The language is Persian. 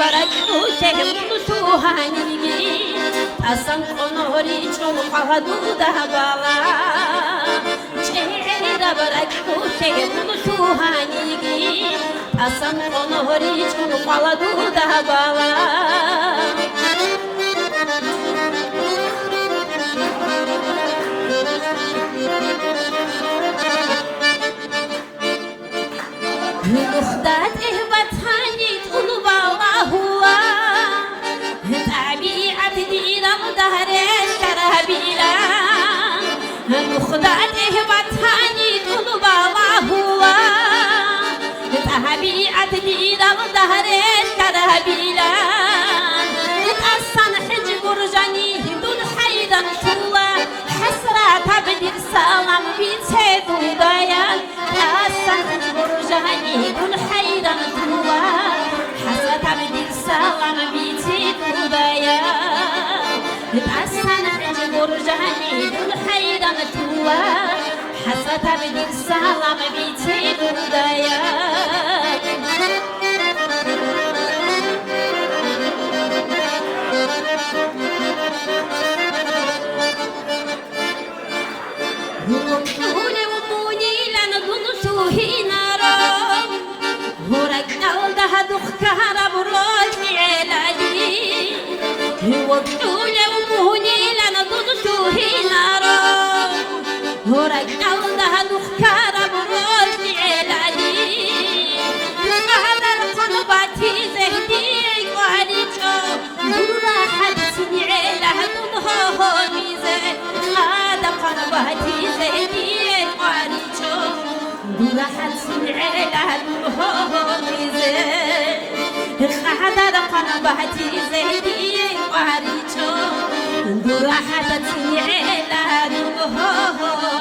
برای کوچه سوهانیگی تاسم کناری چون قهدود بالا چهره برای کوچه سوهانیگی تاسم کناری چون قهدود بالا نخدات وطني طلبة وهو طبيعة دينا ودهر الشرابيلا نخدات وطني طلبة وهو طبيعة دينا ودهر الشرابيلا تأصن حج برجاني دون حيدا طوى حسرة بدي السلام بيتسيد ودايا تأصن حج برجاني دون حيدا طوى حسرة بدي السلام بيتسيد ودايا تأصن حج برجاني دون حيدا طوى حسرة بدي السلام بيتسيد ودايا وقولي وموني لنظن سوهينا رام ورقنا لها دخكارا بروج علاجي وقولي وموني لنظن سوهينا رام ورقنا لها دخكارا بروج علاجي هذا القنباتي زهدي قاريجو نورا حدثني علاها دنها ميزة هذا قنباتي زهدي قاريجو نورا حدثني علاها دنها ميزة هذا قنباتي زهدي قاريجو نورا حدثني علاها دنها